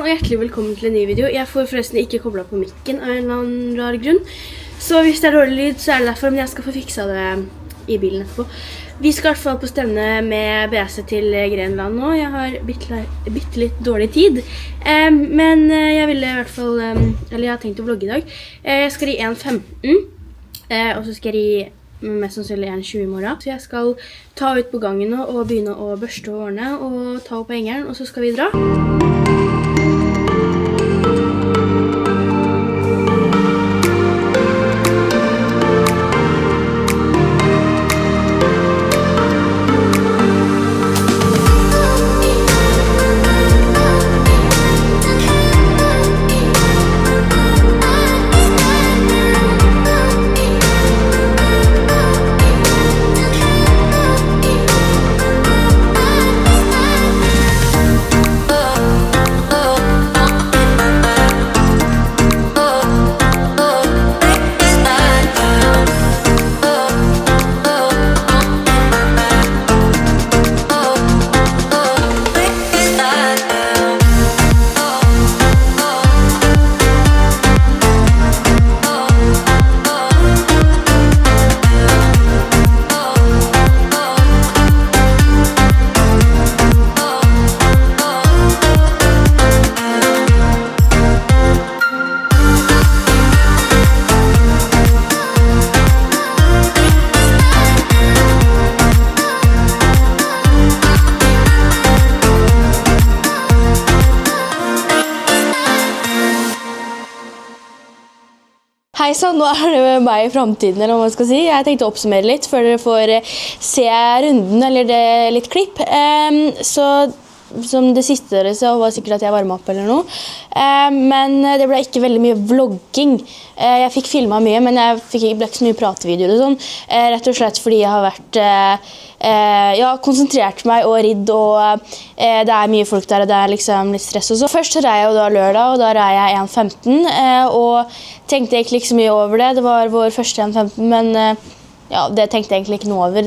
og hjertelig velkommen til en ny video. Jeg får forresten ikke koblet på mikken av en eller annen rar grunn. Så hvis det er dårlig lyd, så er det derfor, men jeg skal få fiksa det i bilen etterpå. Vi skal i hvert fall på stevne med BS til Grenland nå. Jeg har bitte litt dårlig tid. Men jeg ville i hvert fall, eller jeg har tenkt å vlogge i dag. Jeg skal i 1.15, og så skal jeg i mest sannsynlig 1.20 i morgen. Så jeg skal ta ut på gangen nå og begynne å børste hårene og ta opp hengeren, og så skal vi dra. Hei sann, nå er det meg i fremtiden, eller hva man skal si. Jeg tenkte å oppsummere litt før dere får se runden, eller litt klipp. Så som det siste dere så var sikkert at jeg varmet opp eller noe. Men det ble ikke veldig mye vlogging. Jeg fikk filmet mye, men jeg ble ikke så mye pratevideoer og sånn. Rett og slett fordi jeg har vært konsentrert meg og ridd, og det er mye folk der, og det er liksom litt stress og så. Først så rei jeg jo da lørdag, og da rei jeg 1.15, og tenkte egentlig ikke så mye over det. Det var vår første 1.15, men det tenkte jeg egentlig ikke noe over.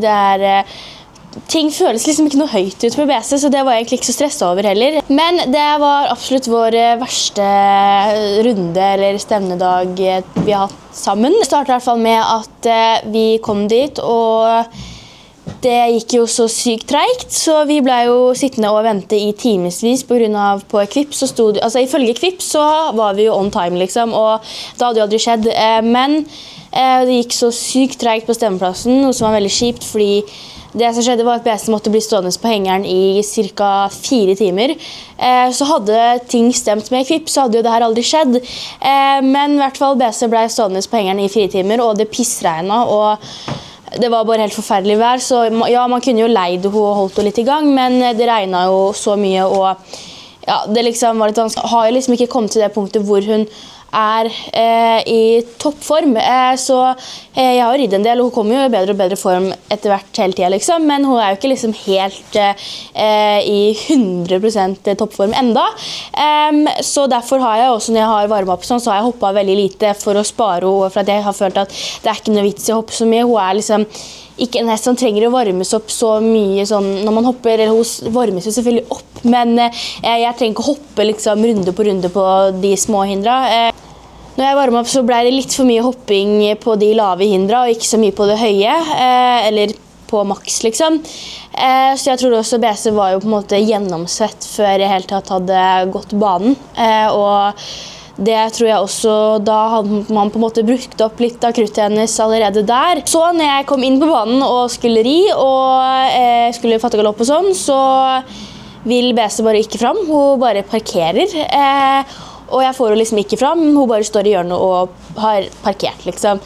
Ting føles liksom ikke noe høyt ut på BC, så det var jeg egentlig ikke så stresset over heller. Men det var absolutt vår verste runde eller stevnedag vi har hatt sammen. Det startet i hvert fall med at vi kom dit, og det gikk jo så sykt tregt, så vi ble jo sittende og vente i timesvis på grunn av på Equip. Altså ifølge Equip så var vi jo on time liksom, og det hadde jo aldri skjedd. Men det gikk så sykt tregt på stemmeplassen, noe som var veldig kjipt, fordi det som skjedde var at BC måtte bli stående på hengeren i cirka 4 timer. Så hadde ting stemt med Equip, så hadde jo det her aldri skjedd. Men i hvert fall BC ble stående på hengeren i 4 timer, og det pissregnet, og det var bare helt forferdelig vær. Så ja, man kunne jo leid henne og holdt henne litt i gang, men det regnet jo så mye, og ja, det liksom var litt vanskelig. Har jo liksom ikke kommet til det punktet hvor hun er i toppform, så jeg har ridd en del, og hun kommer jo i bedre og bedre form etter hvert hele tiden liksom, men hun er jo ikke liksom helt i 100% toppform enda. Så derfor har jeg også, når jeg har varmet opp sånn, så har jeg hoppet veldig lite for å spare henne, for at jeg har følt at det er ikke noe vits i å hoppe så mye. Hun er liksom ikke en hest som trenger å varmes opp så mye sånn, når man hopper, eller hun varmes jo selvfølgelig opp, men jeg trenger ikke å hoppe liksom runde på de små hindra. Når jeg varmet opp så ble det litt for mye hopping på de lave hindra, og ikke så mye på det høye, eller på maks liksom. Så jeg tror også BC var jo på en måte gjennomsvett før jeg helt tatt hadde gått banen, og det tror jeg også, da hadde man på en måte brukt opp litt av kruttet hennes allerede der. Så når jeg kom inn på banen og skulle ri, og skulle fatte galopp og sånn, så vil BC bare ikke fram. Hun bare parkerer, og jeg får henne liksom ikke fram. Hun bare står i hjørnet og har parkert liksom.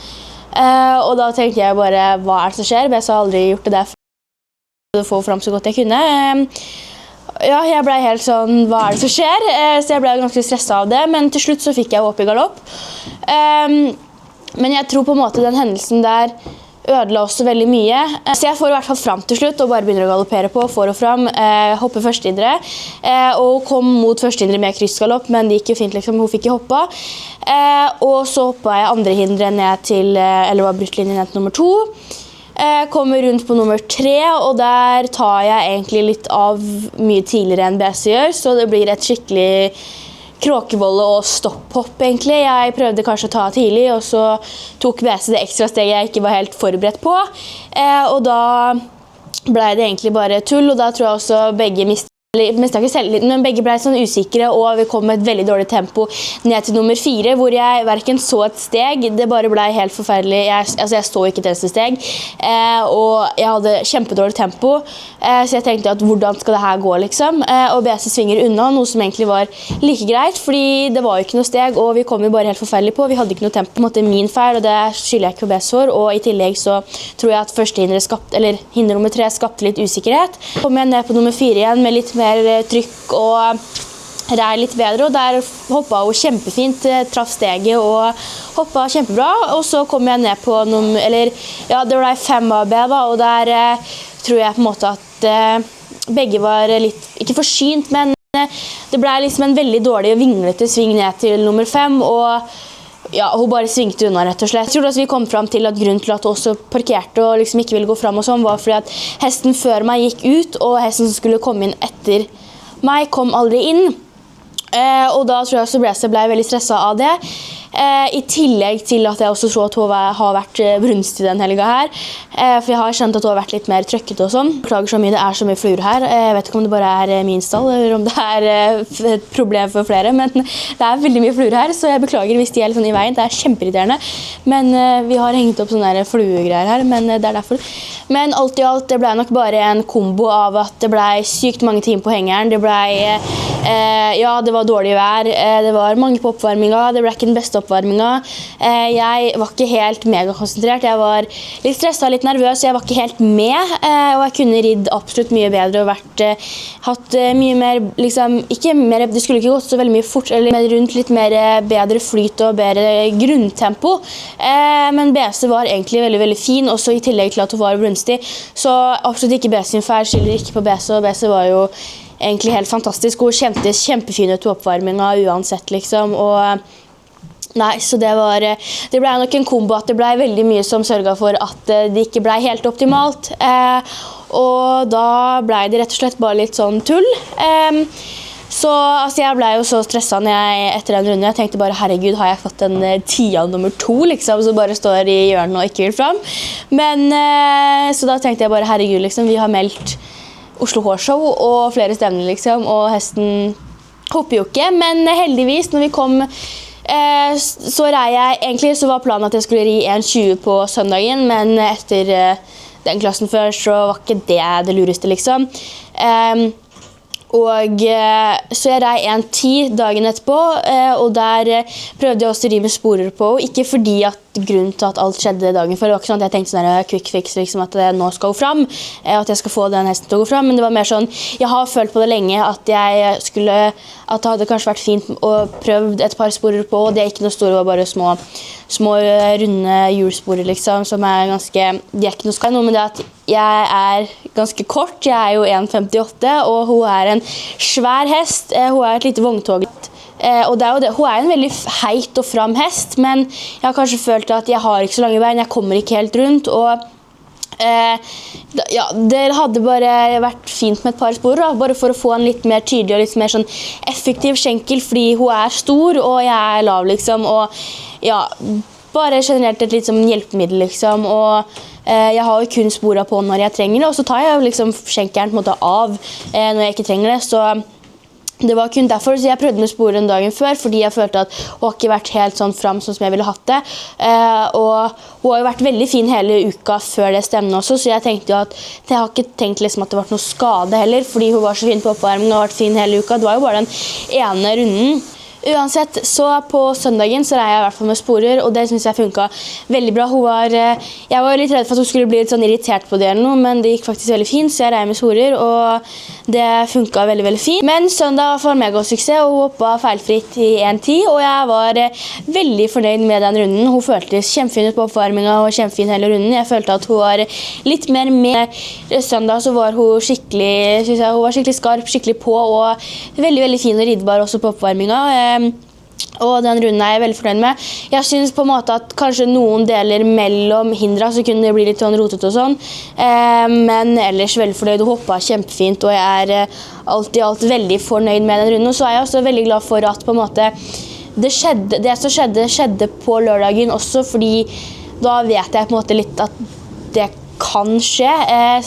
Og da tenkte jeg bare, hva er det som skjer? BC har aldri gjort det der for å få fram så godt jeg kunne. Ja, jeg ble helt sånn, hva er det som skjer? Så jeg ble ganske stresset av det, men til slutt så fikk jeg opp i galopp. Men jeg tror på en måte den hendelsen der ødela også veldig mye. Så jeg får i hvert fall fram til slutt, og bare begynner å galoppere på, får og fram, hopper førstehindre, og kom mot førstehindre med kryssgalopp, men det gikk jo fint liksom, hun fikk ikke hoppa. Og så hoppet jeg andre hindre ned til, eller var bruttlinjen ned til nummer 2. Kommer rundt på nummer 3, og der tar jeg egentlig litt av mye tidligere enn BC gjør, så det blir et skikkelig kråkevolle og stopphopp egentlig. Jeg prøvde kanskje å ta tidlig, og så tok BC det ekstra steget jeg ikke var helt forberedt på. Og da ble det egentlig bare tull, og da tror jeg også begge mistet ikke selvtilliten, men begge ble sånn usikre, og vi kom med et veldig dårlig tempo ned til nummer 4, hvor jeg hverken så et steg, det bare ble helt forferdelig. Jeg så ikke et eneste steg, og jeg hadde kjempedårlig tempo, så jeg tenkte at hvordan skal det her gå liksom? Og BC svinger unna, noe som egentlig var like greit, fordi det var jo ikke noe steg, og vi kom jo bare helt forferdelig på, vi hadde ikke noe tempo. På en måte min feil, og det skylder jeg ikke på BC for, og i tillegg så tror jeg at første hinder nummer 3 skapte litt usikkerhet. Kom jeg ned på nummer 4 igjen med litt mer trykk og rei litt bedre, og der hoppet hun kjempefint, traff steget og hoppet kjempebra, og så kom jeg ned på det ble 5 AB da, og der tror jeg på en måte at begge var litt, ikke forsynt, men det ble liksom en veldig dårlig og vinglete sving ned til nummer 5, og ja, hun bare svingte unna rett og slett. Jeg tror også vi kom frem til at grunnen til at hun også parkerte og liksom ikke ville gå frem og sånn, var fordi at hesten før meg gikk ut, og hesten som skulle komme inn etter meg kom aldri inn. Og da tror jeg også BC ble veldig stresset av det. I tillegg til at jeg også tror at hun har vært brunstig den helga her. For jeg har kjent at hun har vært litt mer trøkket og sånn. Beklager så mye, det er så mye fluer her. Jeg vet ikke om det bare er min stall, eller om det er et problem for flere, men det er veldig mye fluer her, så jeg beklager hvis de er litt sånn i veien. Det er kjempeirriterende. Men vi har hengt opp sånne fluegreier her, men det er derfor. Men alt i alt, det ble nok bare en kombo av at det ble sykt mange timer på hengeren. Det ble, ja, det var dårlig vær, det var mange på oppvarminga, det ble ikke den beste oppvarminga. Jeg var ikke helt megakonsentrert, jeg var litt stresset, litt nervøs, jeg var ikke helt med, og jeg kunne ridd absolutt mye bedre og hatt mye mer, liksom, ikke mer, det skulle ikke gått så veldig mye fort, eller rundt litt mer bedre flyt og bedre grunntempo, men BC var egentlig veldig, veldig fin, også i tillegg til at hun var brunstig, så absolutt ikke BC sin feil, skylder ikke på BC, og BC var jo egentlig helt fantastisk, hun kjentes kjempefin ut til oppvarminga uansett liksom, og nei, så det ble nok en kombo at det ble veldig mye som sørget for at det ikke ble helt optimalt, og da ble det rett og slett bare litt sånn tull. Så altså, jeg ble jo så stresset etter en runde. Jeg tenkte bare, herregud, har jeg fått en 10 nummer 2, liksom, som bare står i hjørnet og ikke vil fram. Men, så da tenkte jeg bare, herregud, liksom, vi har meldt Oslo Hårshow og flere stevner, liksom, og hesten hopper jo ikke. Men heldigvis, når vi kom, så egentlig så var planen at jeg skulle ri 1,20 på søndagen, men etter den klassen før så var ikke det lureste, liksom. Så jeg rei 1,10 dagen etterpå, og der prøvde jeg også å ri med sporer på, ikke fordi at grunnen til at alt skjedde dagen før, det var ikke sånn at jeg tenkte sånn quick fix, liksom, at det nå skal gå fram, at jeg skal få den hesten til å gå fram, men det var mer sånn, jeg har følt på det lenge at at det hadde kanskje vært fint å prøve et par sporer på, og det er ikke noe store, det var bare små runde hjulsporer, liksom, som ganske, de er ikke noe skade, noe med det at jeg er ganske kort, jeg er jo 1,58, og hun er en svær hest, hun er et lite vogntog, og det er jo det, hun er en veldig heit og fram hest, men jeg har kanskje følt at jeg har ikke så lange bein, jeg kommer ikke helt rundt, og ja, det hadde bare vært fint med et par spor, bare for å få en litt mer tydelig og litt mer sånn effektiv skjenkel, fordi hun er stor, og jeg er lav, liksom, og ja, bare generelt et litt som hjelpemiddel, liksom, og jeg har jo kun sporet på når jeg trenger det, og så tar jeg liksom skjenkeren på en måte av når jeg ikke trenger det, så det var kun derfor, så jeg prøvde med sporet en dagen før, fordi jeg følte at hun har ikke vært helt sånn fram som jeg ville hatt det, og hun har jo vært veldig fin hele uka før det stevnet også, så jeg tenkte jo at jeg har ikke tenkt liksom at det var noe skade heller, fordi hun var så fin på oppvarming og har vært fin hele uka, det var jo bare den ene runden. Uansett, så på søndagen så rei jeg i hvert fall med sporer, og det synes jeg funket veldig bra. Jeg var litt redd for at hun skulle bli litt sånn irritert på det eller noe, men det gikk faktisk veldig fint, så jeg rei med sporer, og det funket veldig, veldig fint. Men søndag var for meg også suksess, og hun hoppet feilfritt i 1,10, og jeg var veldig fornøyd med den runden. Hun føltes kjempefin ut på oppvarminga, og kjempefin hele runden. Jeg følte at hun var litt mer med. Søndag så var hun skikkelig, synes jeg, hun var skikkelig skarp, skikkelig på, og veldig, veldig fin og ridbar også på oppvarminga. Og den runden jeg veldig fornøyd med. Jeg synes på en måte at kanskje noen deler mellom hindra så kunne det bli litt sånn rotet og sånn. Men ellers veldig fornøyd og hoppet kjempefint, og jeg alt i alt veldig fornøyd med den runden. Og så jeg også veldig glad for at på en måte det som skjedde på lørdagen også, fordi da vet jeg på en måte litt at det kan skje.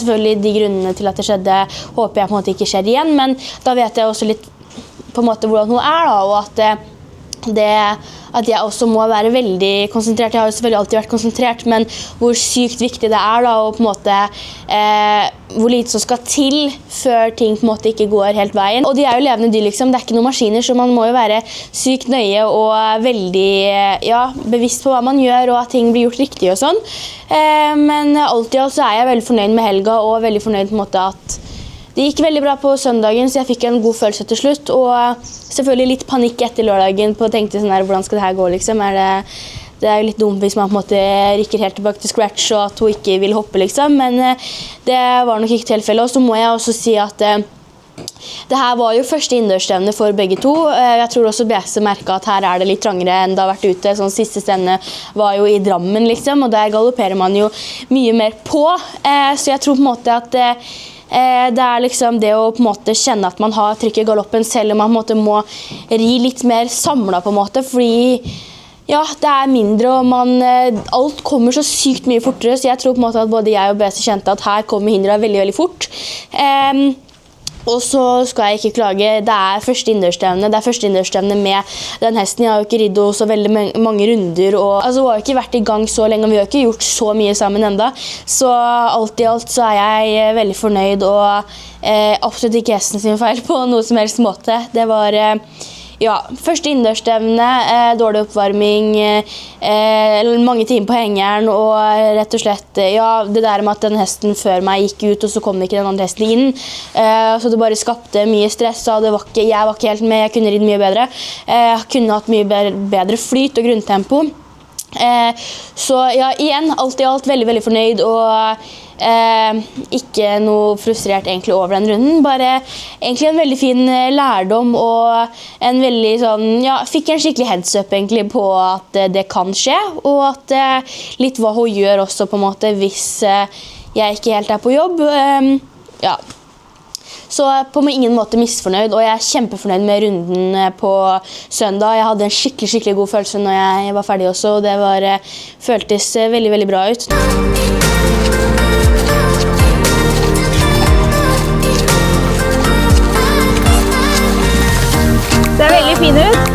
Selvfølgelig de grunnene til at det skjedde håper jeg på en måte ikke skjer igjen, men da vet jeg også litt på en måte hvordan hun da, og at jeg også må være veldig konsentrert. Jeg har jo selvfølgelig alltid vært konsentrert, men hvor sykt viktig det da, og på en måte hvor lite som skal til før ting på en måte ikke går helt veien. Og de jo levende dyr liksom, det ikke noen maskiner, så man må jo være sykt nøye og veldig bevisst på hva man gjør, og at ting blir gjort riktig og sånn. Men alt i alt så jeg veldig fornøyd med helga, og veldig fornøyd på en måte at det gikk veldig bra på søndagen, så jeg fikk en god følelse til slutt, og selvfølgelig litt panikk etter lørdagen på å tenke sånn her, hvordan skal det her gå liksom? Det jo litt dumt hvis man på en måte rykker helt tilbake til scratch, og at hun ikke vil hoppe liksom, men det var nok ikke tilfellet. Og så må jeg også si at det her var jo første innendørsstevne for begge to. Jeg tror også BC merket at her det litt trangere enn det har vært ute. Sånn siste stevne var jo i Drammen liksom, og der galopperer man jo mye mer på, så jeg tror på en måte at det liksom det å på en måte kjenne at man har trykk i galoppen, selv om man på en måte må ri litt mer samlet på en måte, fordi det mindre, og alt kommer så sykt mye fortere, så jeg tror på en måte at både jeg og BC kjente at her kommer hindra veldig, veldig fort. Og så skal jeg ikke klage, det første innendørsstevne med den hesten. Jeg har jo ikke ridd så veldig mange runder, og altså, hun har jo ikke vært i gang så lenge, og vi har ikke gjort så mye sammen enda. Så alt i alt så jeg veldig fornøyd, og absolutt ikke hesten sin feil på noe som helst måte. Det var første innendørsstevne, dårlig oppvarming, mange timer på hengeren, og rett og slett, det der med at den hesten før meg gikk ut, og så kom ikke den andre hesten inn, så det bare skapte mye stress, og jeg var ikke helt med, jeg kunne ridd mye bedre, jeg kunne hatt mye bedre flyt og grunntempo. Så igjen, alt i alt veldig, veldig fornøyd, og ikke noe frustrert egentlig over den runden, bare egentlig en veldig fin lærdom, og en veldig sånn, fikk en skikkelig heads up egentlig på at det kan skje, og at litt hva hun gjør også på en måte hvis jeg ikke helt på jobb. Så på ingen måte misfornøyd, og jeg kjempefornøyd med runden på søndag. Jeg hadde en skikkelig god følelse når jeg var ferdig også, og det føltes veldig, veldig bra ut. Det veldig fin ut.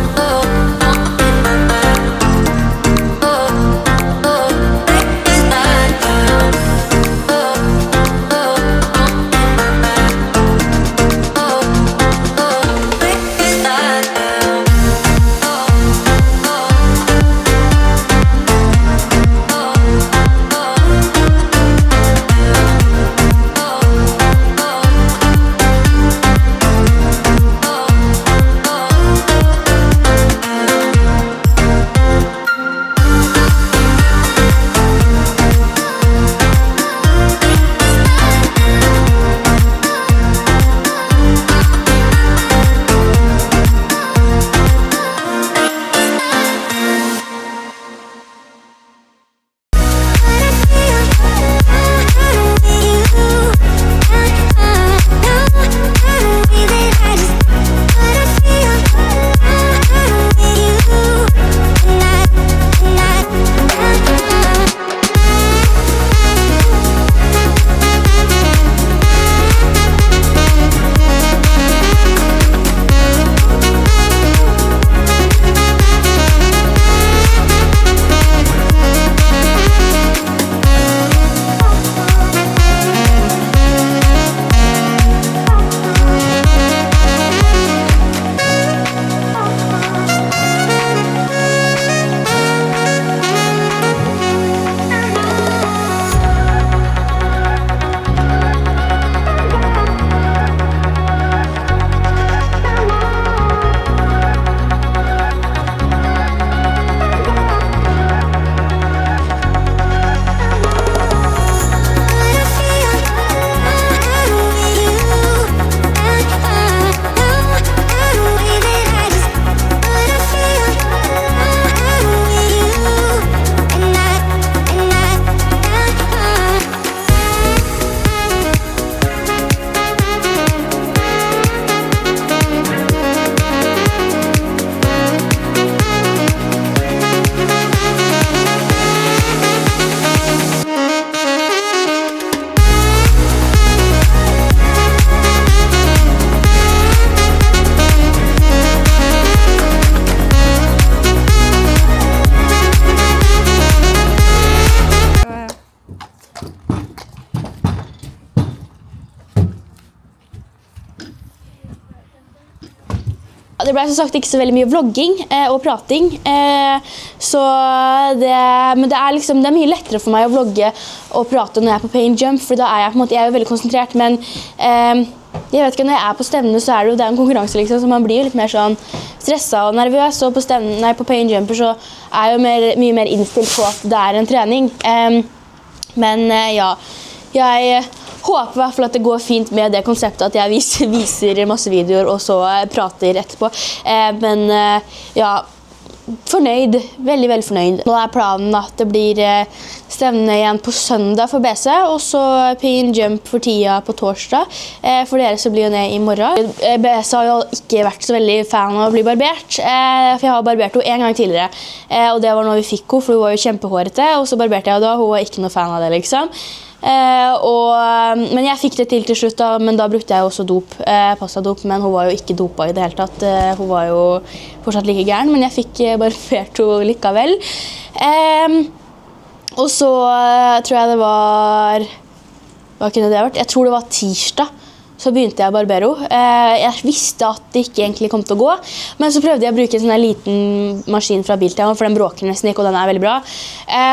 Det ble som sagt ikke så veldig mye vlogging og prating, men det er liksom, det er mye lettere for meg å vlogge og prate når jeg er på Pay and Jump, for da er jeg på en måte, jeg er jo veldig konsentrert, men jeg vet ikke, når jeg er på stevnene så er det jo en konkurranse liksom, så man blir jo litt mer sånn stresset og nervøs, og på Pay and Jumper så er jeg jo mye mer innstilt på at det er en trening. Men ja, jeg håper I hvert fall at det går fint med det konseptet at jeg viser masse videoer og så prater etterpå. Men ja, fornøyd, veldig, veldig fornøyd. Nå er planen at det blir stevne igjen på søndag for BC, og så Pay and Jump for tida på torsdag. For dere så blir jo ned I morgen. BC har jo ikke vært så veldig fan av å bli barbert, for jeg har barbert henne en gang tidligere. Og det var når vi fikk henne, for hun var jo kjempehårete, og så barberte jeg henne da, hun var ikke noe fan av det liksom. Men jeg fikk det til slutt da, men da brukte jeg også dop, pastadop, men hun var jo ikke dopa I det hele tatt. Hun var jo fortsatt like gæren, men jeg fikk barbert henne likevel. Og så tror jeg det var, hva kunne det vært? Jeg tror det var tirsdag. Så begynte jeg å barbere henne. Jeg visste at det ikke egentlig kom til å gå, men så prøvde jeg å bruke en sånn liten maskin fra Biltema, for den bråker nesten ikke, og den er veldig bra.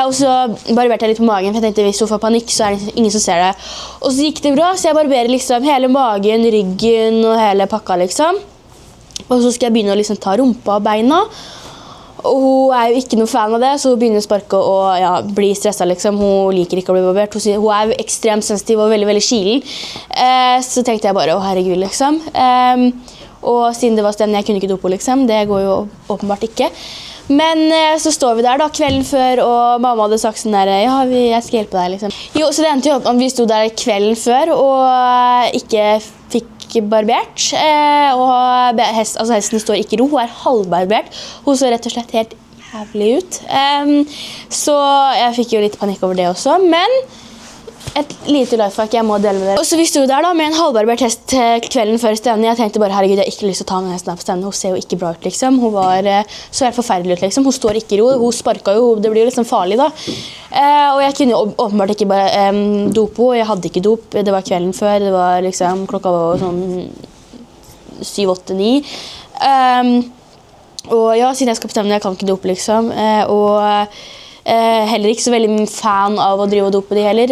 Og så barberte jeg litt på magen, for jeg tenkte hvis hun får panikk, så er det ingen som ser det. Og så gikk det bra, så jeg barberer liksom hele magen, ryggen og hele pakka liksom. Og så skal jeg begynne å liksom ta rumpa og beina. Og hun er jo ikke noe fan av det, så hun begynner å sparke og ja, bli stresset liksom. Hun liker ikke å bli barbert. Hun er jo ekstremt sensitiv og veldig, veldig kilen. Så tenkte jeg bare, å herregud liksom. Og siden det var stevne, jeg kunne ikke dope liksom. Det går jo åpenbart ikke. Men så står vi der da kvelden før, og mamma hadde sagt sånn der, ja, jeg skal hjelpe deg liksom. Jo, så det endte jo opp at vi stod der kvelden før, og ikke fikk barbert, og hesten står ikke I ro, hun halvbarbert. Hun så rett og slett helt jævlig ut. Så jeg fikk jo litt panikk over det også, men et lite lifehack jeg må dele med dere. Og så vi stod der da med en halvbarbert hest kvelden før stevnen. Jeg tenkte bare, herregud, jeg har ikke lyst til å ta med hesten her på stevnen. Hun ser jo ikke bra ut liksom. Hun så helt forferdelig ut liksom. Hun står ikke I ro, hun sparket jo, det blir jo liksom farlig da. Og jeg kunne jo åpenbart ikke bare dope henne, jeg hadde ikke dop. Det var kvelden før, det var liksom, klokka var sånn 7, 8, 9. Og ja, siden jeg skal på stevnen, jeg kan ikke dope liksom. Heller ikke så veldig fan av å drive og dope de heller.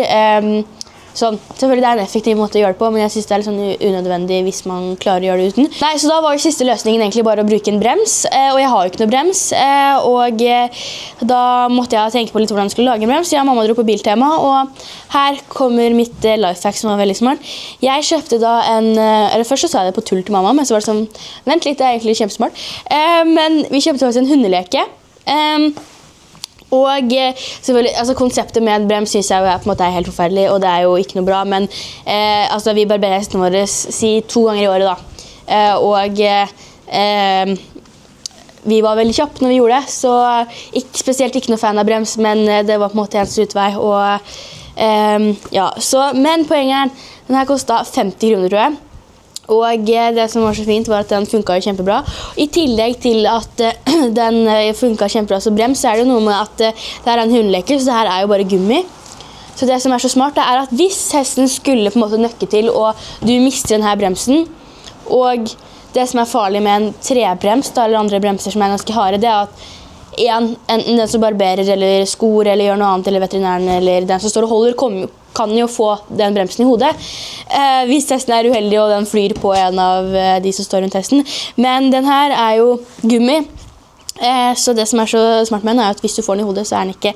Sånn, selvfølgelig det en effektiv måte å gjøre det på, men jeg synes det litt sånn unødvendig hvis man klarer å gjøre det uten. Nei, så da var jo siste løsningen egentlig bare å bruke en brems, og jeg har jo ikke noe brems, og da måtte jeg tenke på litt hvordan jeg skulle lage en brems. Jeg og mamma dro på Biltema, og her kommer mitt lifehack som var veldig smart. Jeg kjøpte da eller først så sa jeg det på tull til mamma, men så var det sånn, vent litt, det er egentlig kjempesmart. Men vi kjøpte faktisk en hundeleke, og selvfølgelig, altså konseptet med en brems synes jeg jo på en måte helt forferdelig, og det er jo ikke noe bra, men altså, vi barberer hestene våre 2 ganger I året da. Og vi var veldig kjappe når vi gjorde det, så spesielt ikke noe fan av brems, men det var på en måte eneste utvei. Og, ja, men poenget den her kostet 50 kroner, tror jeg. Og det som var så fint var at den funket jo kjempebra. I tillegg til at den funket kjempebra som brems, så er det jo noe med at det er en hundeleke, så det her er jo bare gummi. Så det som er så smart, det er at hvis hesten skulle på en måte nøkke til, og du mister denne bremsen, og det som er farlig med en trebrems, da, eller andre bremser som er ganske harde, det er at enten den som barberer, eller skor, eller gjør noe annet, eller veterinæren, eller den som står og holder, kan jo få den bremsen I hodet. Hvis hesten er uheldig, og den flyr på en av de som står rundt hesten. Men den her er jo gummi, så det som er så smart med den er at hvis du får den I hodet, så er den ikke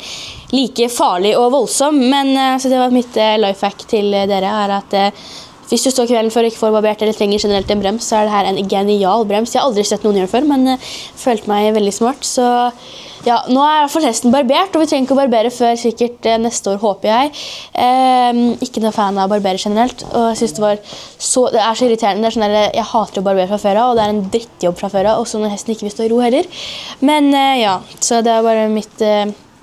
like farlig og voldsom. Men så det var mitt lifehack til dere, er at hvis du står kvelden før og ikke får barbert eller trenger generelt en brems, så er det her en genial brems. Jeg har aldri sett noen gjøre det før, men følte meg veldig smart. Så ja, nå er I hvert fall hesten barbert, og vi trenger ikke å barbere før sikkert neste år, håper jeg. Ikke noe fan av å barbere generelt, og jeg synes det så irriterende. Det er sånn der, jeg hater å barbere fra før av, og det er en drittjobb fra før av, også når hesten ikke vil stå I ro heller. Men ja, så det er bare mitt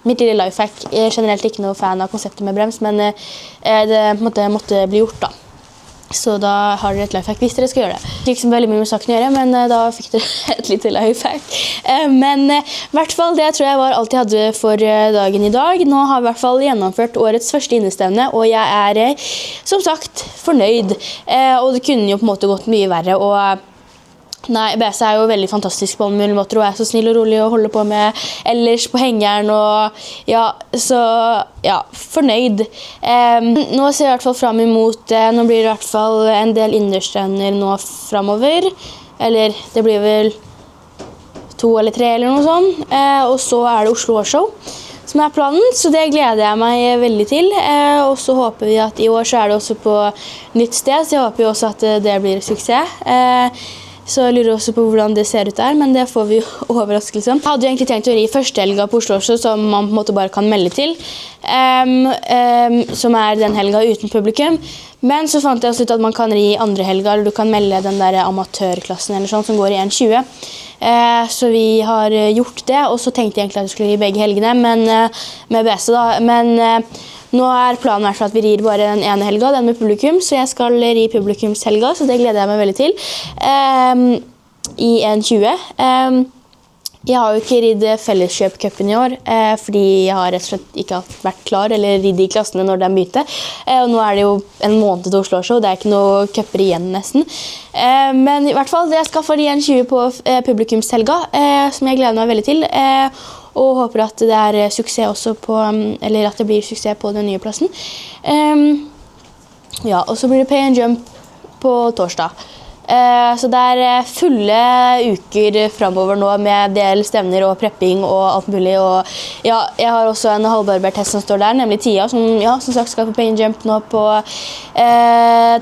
lille lifehack. Jeg er generelt ikke noe fan av konseptet med brems, men det måtte bli gjort da. Så da har dere et lifehack hvis dere skal gjøre det. Det er ikke så veldig mye med saken å gjøre, men da fikk dere et lite lifehack. Men I hvert fall, det tror jeg var alt jeg hadde for dagen I dag. Nå har vi I hvert fall gjennomført årets første innestevne, og jeg er som sagt fornøyd. Og det kunne jo på en måte gått mye verre, og Nei, BC jo veldig fantastisk på alle mulige måter, og så snill og rolig å holde på med ellers på hengeren, og ja, så ja, fornøyd. Nå ser jeg i hvert fall frem imot, nå blir det i hvert fall en del innendørsstevner nå fremover, eller det blir vel 2 eller 3 eller noe sånt, og så det Oslo Årshow som planen, så det gleder jeg meg veldig til, og så håper vi at i år så det også på nytt sted, så jeg håper jo også at det blir suksess. Så jeg lurer også på hvordan det ser ut der, men det får vi jo overraskelse om. Jeg hadde jo egentlig tenkt å ri første helga på Oslo Årshow, som man på en måte bare kan melde til, som den helga uten publikum. Men så fant jeg også ut at man kan ri andre helga, eller du kan melde den der amatørklassen eller sånn, som går i 1.20. Så vi har gjort det, og så tenkte jeg egentlig at vi skulle ri begge helgene, men med BC da. Men nå planen i hvert fall at vi rir bare den ene helga, den med publikum, så jeg skal ri publikumshelga, så det gleder jeg meg veldig til. I 1.20. Jeg har jo ikke ridd felleskjøpcupen i år, fordi jeg har rett og slett ikke vært klar, eller ridd i klassene når de begynte. Og nå det jo en måned til Oslo Årshow, det ikke noe cuper igjen nesten. Men i hvert fall, jeg skal få ri 1.20 på publikumshelga, som jeg gleder meg veldig til. Og håper at det suksess også på, eller at det blir suksess på den nye plassen. Ja, og så blir det pay and jump på torsdag. Så det fulle uker fremover nå med del stevner og prepping og alt mulig. Og ja, jeg har også en halvbarbert hest som står der, nemlig Tia, som ja, som sagt skal på pay and jump nå på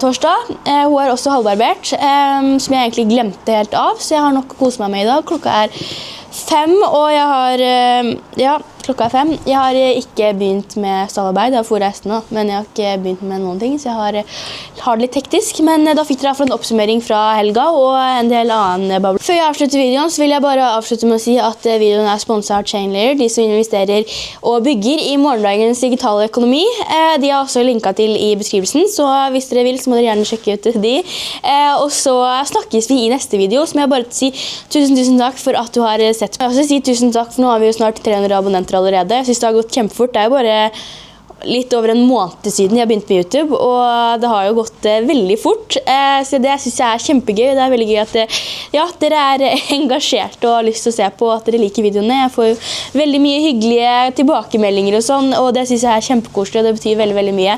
torsdag. Hun også halvbarbert, som jeg egentlig glemte helt av, så jeg har nok koset meg med i dag. Klokka 5, og jeg har, ja, klokka 5. Jeg har ikke begynt med stallarbeid, jeg har fôret hestene, men jeg har ikke begynt med noen ting, så jeg har det litt teknisk. Men da fikk dere i hvert fall en oppsummering fra helga og en del annen babler. Før jeg avslutter videoen, så vil jeg bare avslutte med å si at videoen sponset av Chainlayer, de som investerer og bygger i morgendagens digitale økonomi. De har også linket til i beskrivelsen, så hvis dere vil, så må dere gjerne sjekke ut de. Og så snakkes vi i neste video, så må jeg bare si tusen takk for at du har sett. Jeg vil også si tusen takk, for nå har vi jo snart 300 abonnenter allerede. Jeg synes det har gått kjempefort. Det jo bare litt over en måned siden jeg begynte på YouTube, og det har jo gått veldig fort. Så det synes jeg kjempegøy. Det veldig gøy at ja, dere engasjerte og har lyst til å se på at dere liker videoene. Jeg får jo veldig mye hyggelige tilbakemeldinger og sånn, og det synes jeg kjempekoselig, og det betyr veldig mye.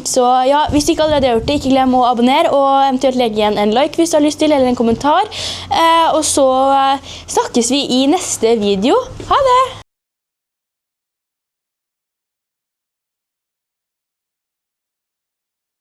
Så ja, hvis du ikke allerede har gjort det, ikke glem å abonnere, og eventuelt legge igjen en like hvis du har lyst til, eller en kommentar. Og så snakkes vi i neste video. Ha det!